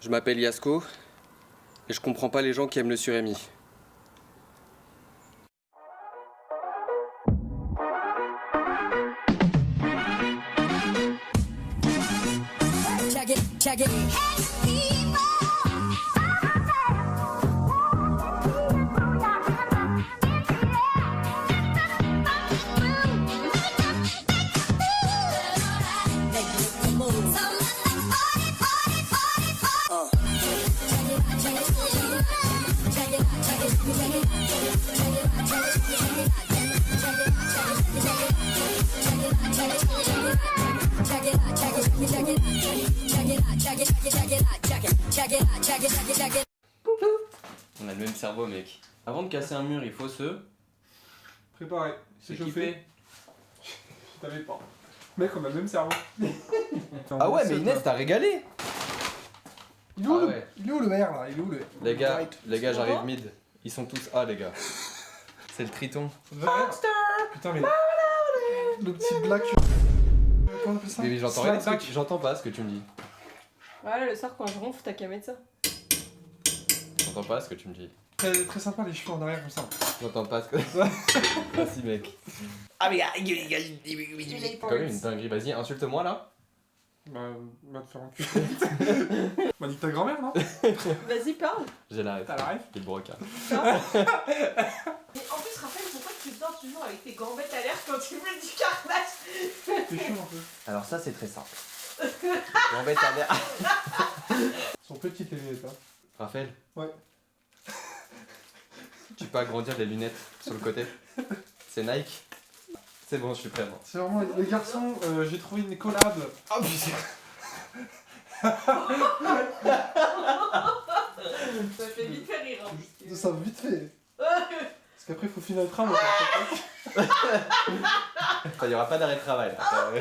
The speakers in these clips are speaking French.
Je m'appelle Yasko et je comprends pas les gens qui aiment le surémis. Check it. On a le même cerveau, mec. Avant de casser un mur, il faut se Préparé, c'est chauffé. équiper. Je savais pas. Mec, on a le même cerveau. Ah ouais, mais Inès, t'as régalé. Il est où, Ah ouais. il est où le verre là? Il est où le... Les gars, j'arrive mid. Ils sont tous A, les gars. C'est le triton. Monster. Putain, mais... Le petit black... Comment on appelle ça? Mais j'entends rien, j'entends pas ce que tu me dis. Voilà, le soir quand je ronfle, t'as qu'à mettre ça. J'entends pas ce que tu me dis. Très, très sympa les cheveux en arrière comme ça. J'entends pas ce que... Merci, mec. Ah mais C'est quand même une dinguerie. Vas-y, insulte-moi, là. Bah, va te faire enculer. M'a dit que ta grand-mère, non? Vas-y, parle. J'ai la ref. T'as la ref? T'es le broca. Mais en plus, Raphaël, pourquoi tu dors toujours avec tes gambettes à l'air quand tu mets du carnage? T'es chaud un peu. Alors ça, c'est très simple. En fait, t'as l'air... Son petit télé, toi. Raphaël? Ouais. Tu peux agrandir les lunettes sur le côté? C'est Nike? C'est bon, je suis prêt, moi. C'est vraiment... Les garçons, j'ai trouvé une collab. Oh putain! Ça fait vite fait rire. Hein. Ça va vite fait. Parce qu'après, il faut finir le tram. Il y aura pas d'arrêt de travail, là.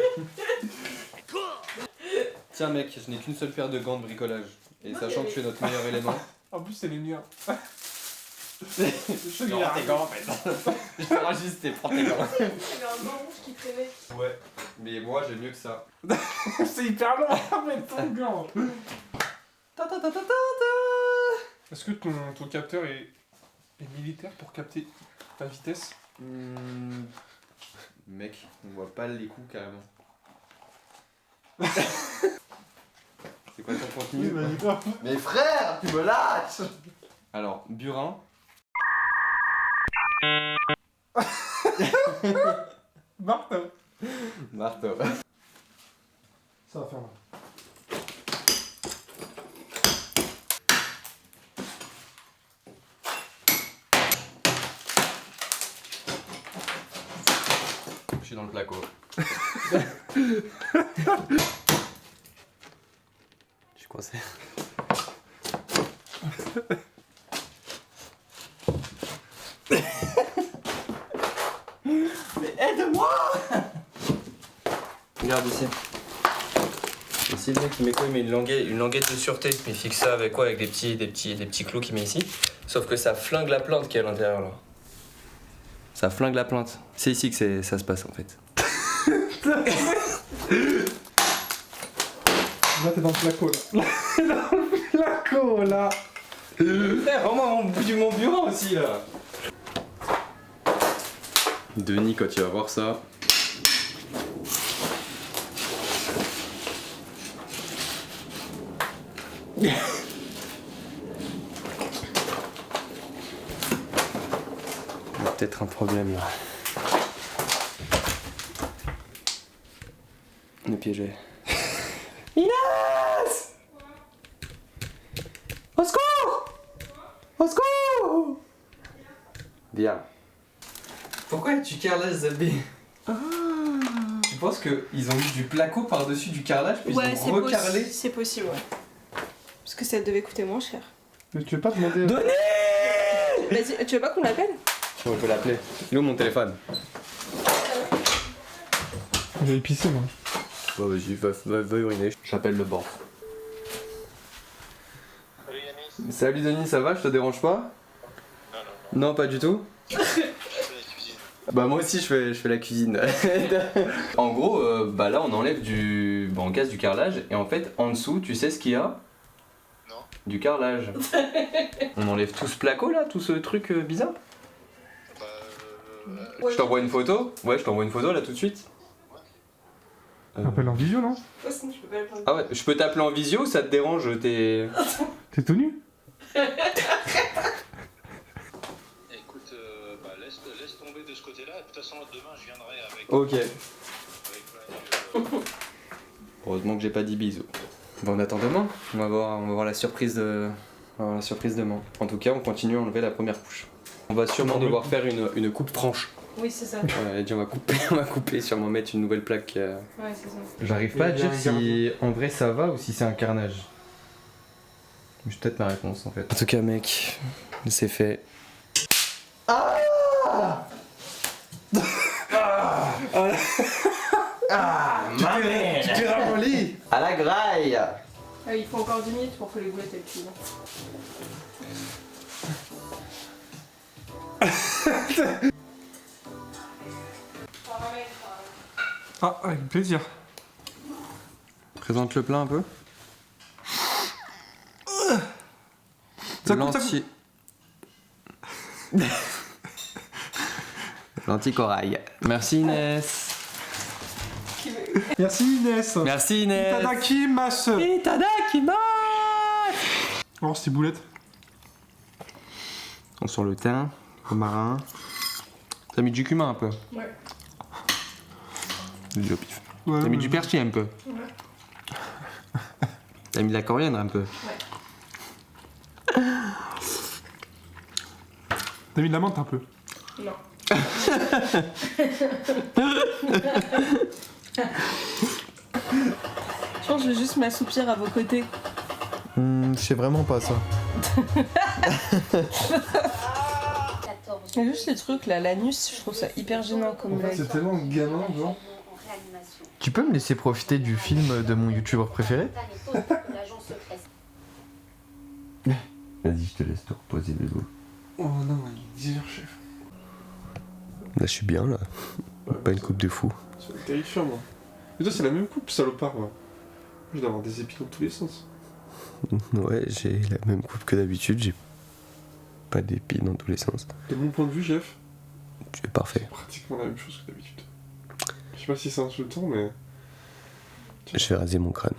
Tiens, mec, je n'ai qu'une seule paire de gants de bricolage. Et sachant que tu es notre meilleur élément... En plus, c'est les miens. Je prends tes gants, en fait. Je te rajusté, prends tes gants. Il y avait un gant rouge qui traînait. Ouais, mais moi, j'ai mieux que ça. C'est hyper long à mettre ton gant. Est-ce que ton capteur est militaire pour capter ta vitesse? Mec, on voit pas les coups, carrément. C'est quoi ton contenu? Mais frère, tu me lâches! Alors, burin. Marteau. Marteau. Ça va faire mal. Je suis dans le placo. Je suis coincé. Mais aide-moi! Regarde ici. Ici le mec il met quoi? Il met une languette de sûreté. Il fixe ça avec quoi? Avec des petits clous qu'il met ici. Sauf que ça flingue la plante qui est à l'intérieur là. Ça flingue la plante. C'est ici que ça se passe en fait. Là, t'es dans le placo, là. Dans le placo, là. Vraiment mon bureau aussi là. Denis, quand tu vas voir ça. Il y a peut-être un problème là. On est piégé. Inès! Au secours! Au secours! Viens. Pourquoi tu carrelages Zabé? Tu penses qu'ils ont mis du placo par-dessus du carrelage puis Ouais, ils ont recarrelé? c'est possible, ouais. Parce que ça devait coûter moins cher. Mais tu veux pas demander... Donnez! Vas-y, tu veux pas qu'on l'appelle? On peut l'appeler. Il est où mon téléphone? J'ai épicé, moi. Bon vas-y, va uriner. J'appelle le banc. Salut Yanis. Salut Denis, ça va? Je te dérange pas? Non, Non, pas du tout? je fais la cuisine. Bah moi aussi je fais la cuisine. En gros, bah là on enlève on casse du carrelage et en fait en dessous tu sais ce qu'il y a? Non. Non. Du carrelage. On enlève tout ce placo là, tout ce truc bizarre. Bah, Je t'envoie une photo. Ouais, je t'envoie une photo là tout de suite. Appelle en visio, non? Ouais, sinon tu peux pas le prendre. Ah ouais, je peux t'appeler en visio, ça te dérange, t'es... T'es tout nu? écoute, bah, laisse tomber de ce côté-là. De toute façon, demain, je viendrai avec. Ok. Avec Heureusement que j'ai pas dit bisous. Bon, on attend demain. On va voir la surprise demain. En tout cas, on continue à enlever la première couche. On va sûrement devoir faire une coupe franche. Oui, c'est ça. Elle a dit on va couper, sûrement mettre une nouvelle plaque. Ouais, c'est ça. J'arrive pas à dire si en vrai ça va ou si c'est un carnage. J'ai peut-être ma réponse en fait. En tout cas mec, c'est fait. Ah Tu t'es ramolli! À la graille. Il faut encore 10 minutes pour que les boulettes elles cuisent. Ah, avec plaisir. Présente le plat un peu. Ça coupe, ça coupe. Lentilles corail. Merci Inès. Merci Inès. Merci Inès. Itadakimasu. Itadakimasu. Alors, c'est boulettes. On sort le thym, romarin. T'as mis du cumin un peu. Ouais. Du au pif. Ouais, T'as mis ouais. du persil un peu. Ouais. T'as mis de la coriandre un peu. T'as mis de la menthe un peu. Non. Je pense que je vais juste m'assoupir à vos côtés. Je sais vraiment pas ça. Il y a juste les trucs là, l'anus, je trouve ça hyper gênant comme blague. c'est tellement gamin, genre. Tu peux me laisser profiter du film de mon youtubeur préféré? Vas-y, je te laisse te reposer les os. Oh non, il est dur, chef. Là, je suis bien là. Pas une coupe de fou. C'est terrifiant, moi. Mais toi, c'est la même coupe, salopard, moi. Je dois avoir des épis dans tous les sens. Ouais, j'ai la même coupe que d'habitude, j'ai pas d'épis dans tous les sens. De mon point de vue, chef, Tu es parfait. pratiquement la même chose que d'habitude. Je sais pas si c'est insultant, mais. Je vais raser mon crâne.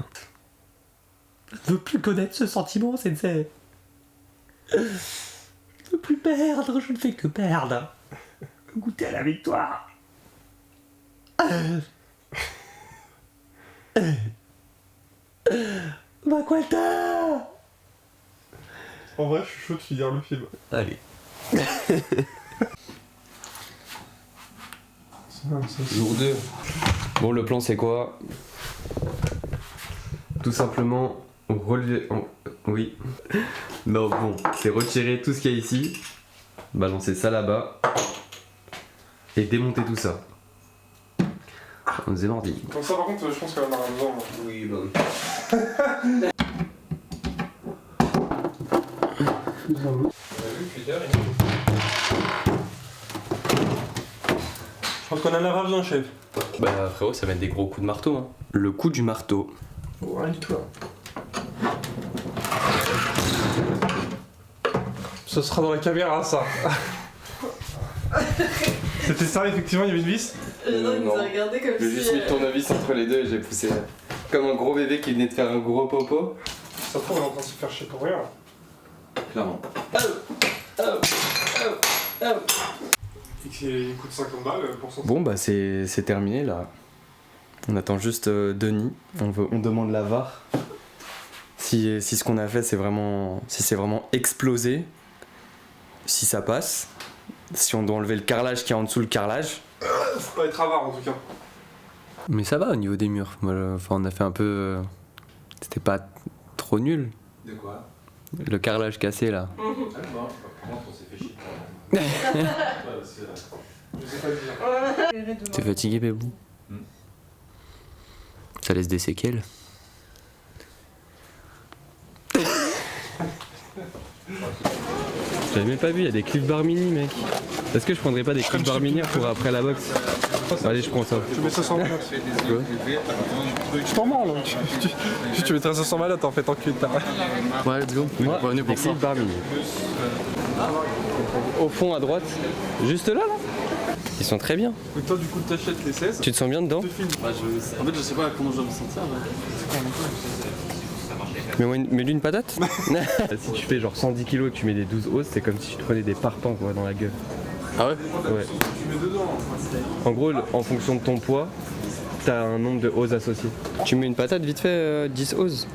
Je veux plus connaître ce sentiment, Sensei. Je veux plus perdre, je ne fais que perdre. Goûter à la victoire. Makwata. En vrai, je suis chaud de finir le film. Allez. Jour 2. Bon, le plan c'est quoi? Tout simplement relever. Oui. Non, bon, c'est retirer tout ce qu'il y a ici, balancer ça là-bas et démonter tout ça. On est mardi. Comme ça, par contre, je pense qu'elle en aura besoin. Moi. Oui, bon. Je pense qu'on en aura besoin, chef. Bah, frérot, ça va être des gros coups de marteau. Hein. Le coup du marteau. Ouais, toi. Ce sera dans la caméra, ça. C'était ça, effectivement, il y avait une vis. Il nous non. a regardé comme J'ai si. juste mis le tournevis entre les deux et j'ai poussé comme un gros bébé qui venait de faire un gros popo. Ça se trouve, on est en train de se faire chier pour rien. Clairement. Et qu'il coûte 50 balles pour son. Bon bah c'est terminé là. On attend juste Denis. On demande la VAR. Si ce qu'on a fait c'est vraiment explosé. Si ça passe. Si on doit enlever le carrelage qui est en dessous le carrelage. Faut pas être avare en tout cas. Mais ça va au niveau des murs. Enfin on a fait un peu. C'était pas trop nul. De quoi? Le carrelage cassé là. Ah non, par contre on s'est fait chier. Ouais, Je sais pas dire. T'es fatigué Bébou? Ça laisse des séquelles. J'avais même pas vu, il y a des Cliff Bar Mini mec. Est-ce que je prendrais pas des Cliff Bar Mini pour après la boxe? Allez, je prends ça. Tu mets 500 balles. Je t'en mords là. Tu mettrais 500 balles, t'en fais tant que t'as. Ouais, let's go. Pour ça. Au fond à droite. Juste là, là. Ils sont très bien. Donc toi du coup t'achètes les 16. Tu te sens bien dedans? En fait, je sais pas comment je dois me sentir. Mets-lui une patate. Si tu fais genre 110 kg et que tu mets des 12 os, c'est comme si tu te prenais des parpaings quoi, dans la gueule. Ah ouais? Ouais. En gros, en fonction de ton poids, t'as un nombre de os associés. Tu mets une patate vite fait, 10 os.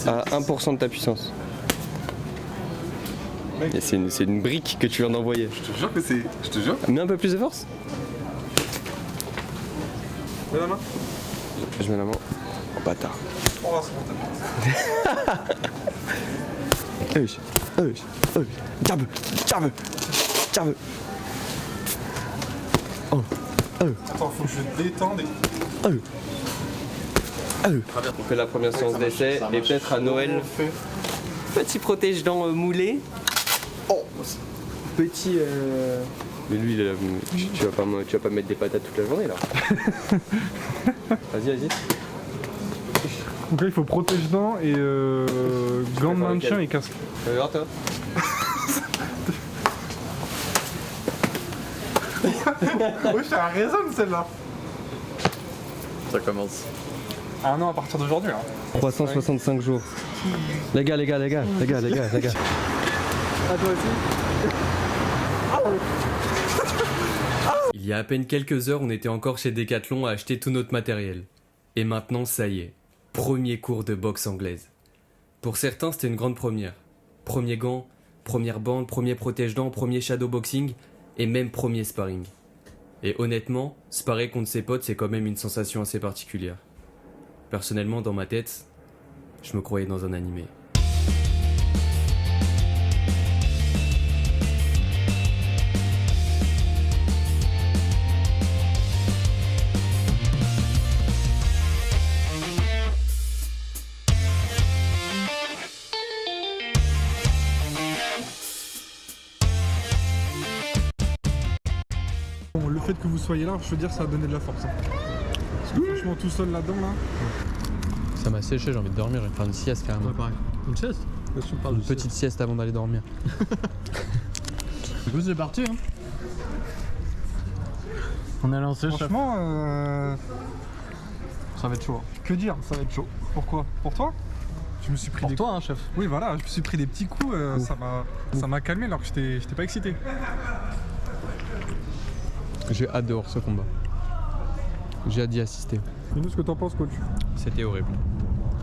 À 1% de ta puissance. Et c'est une brique que tu viens d'envoyer. Je te jure que c'est. Je te jure. Mets un peu plus de force. Mets la main. Je mets la main. Oh bâtard. Oh, c'est bon, Jab. Attends, faut que je détende. On fait la première séance d'essai et peut-être à Noël. Petit protège-dents moulé. Oh. Petit. Mais lui, tu vas pas mettre des patates toute la journée là. Vas-y. Donc là il faut protège-dents et gants de maintien et casque. Regarde toi. Oui, ça résonne celle-là. Ça commence. Ah non, à partir d'aujourd'hui là. 365 jours. Les gars. À toi aussi. Il y a à peine quelques heures, on était encore chez Decathlon à acheter tout notre matériel. Et maintenant, ça y est. Premier cours de boxe anglaise. Pour certains, c'était une grande première. Premier gant, première bande, premier protège-dents, premier shadowboxing et même premier sparring. Et honnêtement, sparrer contre ses potes, c'est quand même une sensation assez particulière. Personnellement, dans ma tête, je me croyais dans un animé. Bon, le fait que vous soyez là, je veux dire, ça a donné de la force. Parce que franchement, tout seul là-dedans là. Ça m'a séché, j'ai envie de dormir, je vais faire une sieste carrément. Ouais, pareil. Une sieste? Une petite sieste avant d'aller dormir. Du coup, c'est parti, hein. On est lancé, chef. Franchement, Ça va être chaud. que dire, ça va être chaud. Pourquoi? Pour toi? Je me suis pris Pour des toi, hein, chef. Oui, voilà, je me suis pris des petits coups, ça m'a calmé alors que j'étais pas excité. J'ai hâte de voir ce combat. J'ai hâte d'y assister. Dis-nous ce que t'en penses, coach. C'était horrible.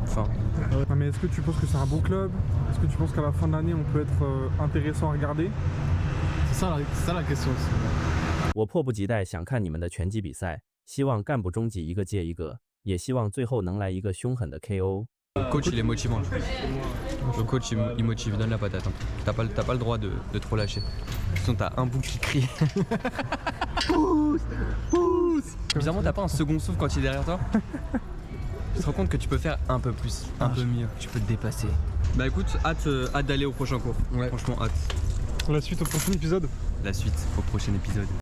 Enfin, Non, mais est-ce que tu penses que c'est un bon club? Est-ce que tu penses qu'à la fin de l'année, on peut être intéressant à regarder? C'est ça la question aussi. 我迫不及待想看你们的拳击比赛，希望干部终极一个接一个，也希望最后能来一个凶狠的 KO。 le coach il est motivant. Le coach il motive, donne la patate. Hein. T'as pas le droit de trop lâcher. Sinon t'as un bout qui crie. Pousse. Bizarrement t'as pas un second souffle quand il est derrière toi. Tu te rends compte que tu peux faire un peu plus, un peu mieux. Tu peux te dépasser. Bah écoute, hâte d'aller au prochain cours. Ouais. Franchement hâte. La suite au prochain épisode. La suite au prochain épisode.